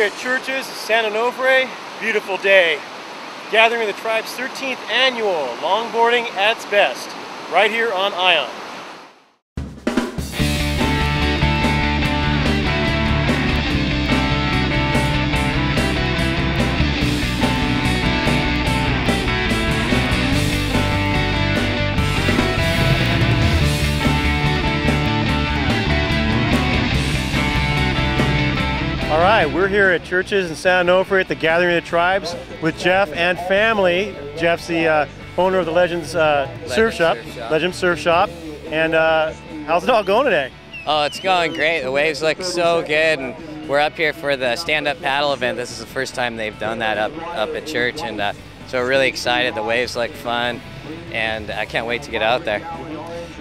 at Churches, San Onofre. Beautiful day. Gathering of the tribe's 13th annual longboarding at its best, right here on Ion. All right, we're here at Churches in San Onofre at the Gathering of the Tribes with Jeff and family. Jeff's the owner of the Legends Surf Shop. Legends Surf Shop. And how's it all going today? Oh, it's going great. The waves look so good, and we're up here for the stand-up paddle event. This is the first time they've done that up at church, and so we're really excited. The waves look fun, and I can't wait to get out there.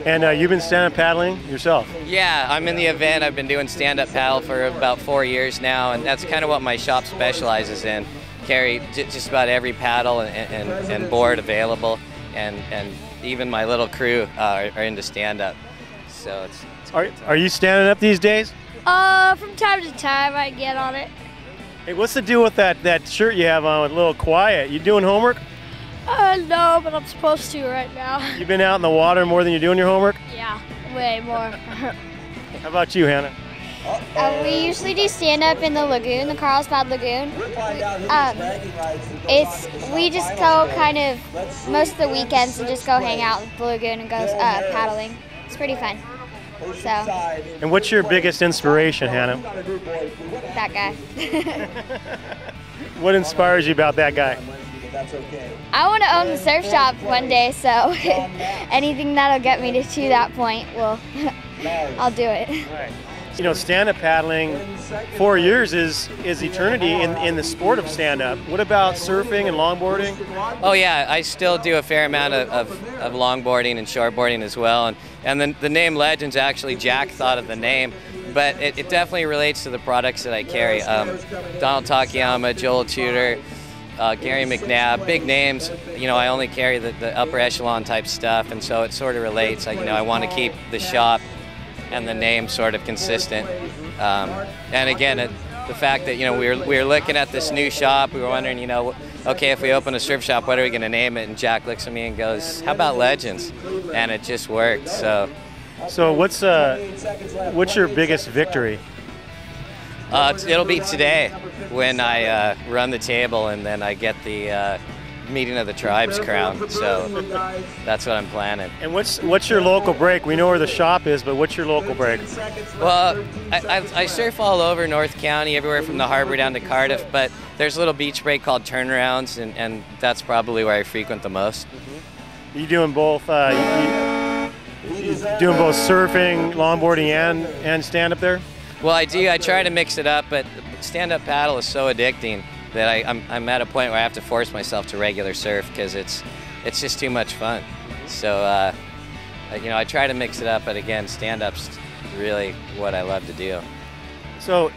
And you've been stand-up paddling yourself? Yeah, I'm in the event. I've been doing stand-up paddle for about 4 years now, and that's kind of what my shop specializes in. Carry just about every paddle and board available, and even my little crew are into stand-up. So it's are you standing up these days? From time to time I get on it. Hey, what's the deal with that shirt you have on with a little quiet? You doing homework? No, but I'm supposed to right now. You've been out in the water more than you're doing your homework? Yeah, way more. How about you, Hannah? We usually do stand-up in the lagoon, the Carlsbad Lagoon. We just go kind of most of the weekends and just go hang out in the lagoon and go paddling. It's pretty fun. So. And what's your biggest inspiration, Hannah? That guy. What inspires you about that guy? I want to own the surf shop one day, so anything that'll get me to that point, I'll do it. Right. You know, stand-up paddling, 4 years is eternity in the sport of stand-up. What about surfing and longboarding? Oh yeah, I still do a fair amount of longboarding and shortboarding as well. And the name Legends, actually Jack thought of the name, but it definitely relates to the products that I carry. Donald Takayama, Joel Tudor, Gary McNabb, big names. You know, I only carry the upper echelon type stuff, and so it sort of relates. I want to keep the shop and the name sort of consistent. And again, the fact that we were looking at this new shop, we were wondering, okay, if we open a surf shop, what are we going to name it? And Jack looks at me and goes, "How about Legends?" And it just worked. So what's your biggest victory? It'll be today when I run the table and then I get the meeting of the tribes crown. So that's what I'm planning. And what's your local break? We know where the shop is, but what's your local break? Well, I surf all over North County, everywhere from the harbor down to Cardiff, but there's a little beach break called Turnarounds, and that's probably where I frequent the most. Mm-hmm. You doing both? You doing both surfing, longboarding, and stand up there? Well, I do. I try to mix it up, but stand-up paddle is so addicting that I'm at a point where I have to force myself to regular surf because it's just too much fun. So I try to mix it up, but again, stand-up's really what I love to do. So,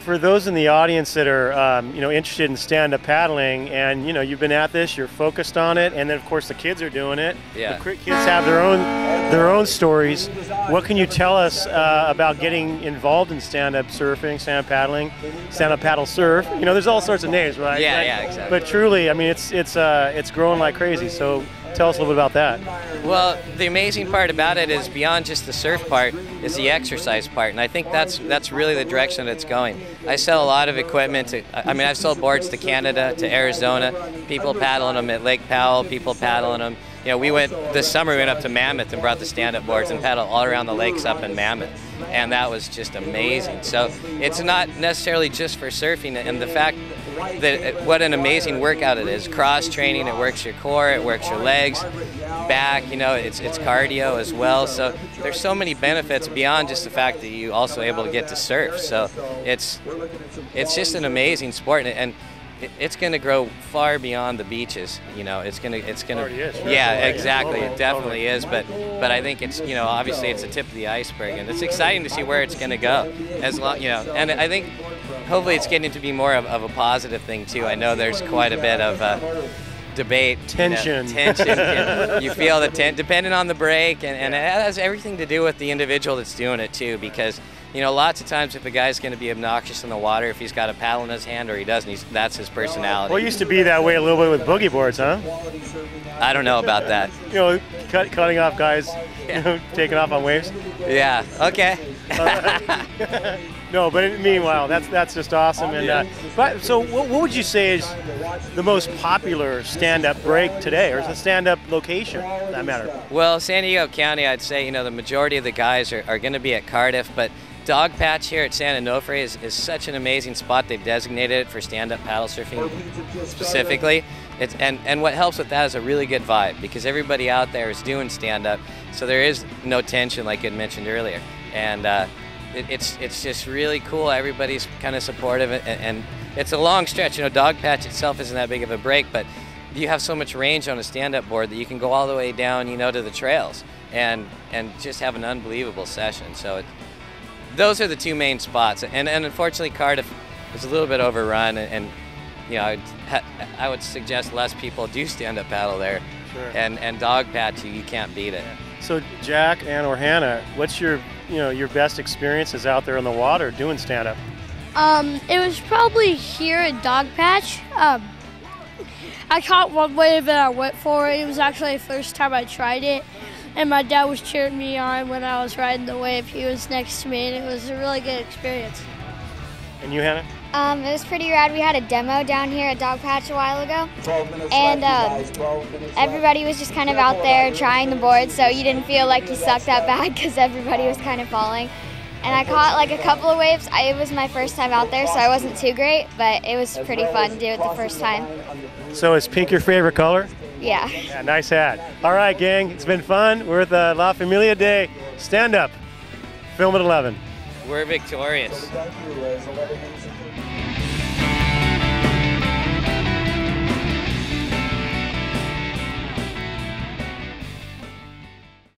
for those in the audience that are interested in stand-up paddling, and you've been at this, you're focused on it, and then of course the kids are doing it. Yeah. The kids have their own stories. What can you tell us about getting involved in stand-up surfing, stand-up paddling, stand-up paddle surf? There's all sorts of names, right? Yeah, yeah, exactly. But truly, I mean, it's growing like crazy. So tell us a little bit about that. Well, the amazing part about it is beyond just the surf part is the exercise part, and I think that's really the direction that it's going. I sell a lot of equipment I've sold boards to Canada, to Arizona, people paddling them at Lake Powell, people paddling them. This summer we went up to Mammoth and brought the stand-up boards and paddled all around the lakes up in Mammoth, and that was just amazing. So it's not necessarily just for surfing, and the fact that what an amazing workout it is. Cross training, it works your core, it works your legs, back, it's cardio as well. So there's so many benefits beyond just the fact that you also able to get to surf. So it's just an amazing sport, and it's going to grow far beyond the beaches. It's going to. Already is, right? Yeah, exactly. It definitely is. But I think it's obviously it's the tip of the iceberg, and it's exciting to see where it's going to go. And I think hopefully it's getting to be more of a positive thing too. I know there's quite a bit of debate. Tension. Tension. You feel the depending on the break, and it has everything to do with the individual that's doing it too, because lots of times if a guy's going to be obnoxious in the water, if he's got a paddle in his hand or he doesn't, that's his personality. Well, it used to be that way a little bit with boogie boards, huh? I don't know about that. Cutting off guys, taking off on waves. Yeah. Okay. No, but meanwhile, that's just awesome. And but so, what would you say is the most popular stand-up break today, or is the stand-up location, for that matter? Well, San Diego County, I'd say the majority of the guys are going to be at Cardiff, but Dog Patch here at San Onofre is such an amazing spot. They've designated it for stand-up paddle surfing specifically. And what helps with that is a really good vibe, because everybody out there is doing stand-up, so there is no tension like you had mentioned earlier. And it's just really cool. Everybody's kind of supportive, and it's a long stretch. Dog Patch itself isn't that big of a break, but you have so much range on a stand-up board that you can go all the way down, to the trails and just have an unbelievable session. So those are the two main spots. And unfortunately, Cardiff is a little bit overrun, and I would suggest less people do stand-up paddle there. Sure. And Dog Patch, you can't beat it. So Jack or Hannah, what's your best experiences out there on the water doing stand-up? It was probably here at Dog Patch. I caught one wave and I went for it. It was actually the first time I tried it, and my dad was cheering me on when I was riding the wave. He was next to me, and it was a really good experience. And you, Hannah? It was pretty rad. We had a demo down here at Dog Patch a while ago, and everybody was just kind of out there trying the board, so you didn't feel like you sucked that bad because everybody was kind of falling. And I caught like a couple of waves. It was my first time out there, so I wasn't too great, but it was pretty fun to do it the first time. So is pink your favorite color? Yeah. Yeah, nice hat. All right, gang, it's been fun. We're at the La Familia Day stand-up. Film at 11. We're victorious.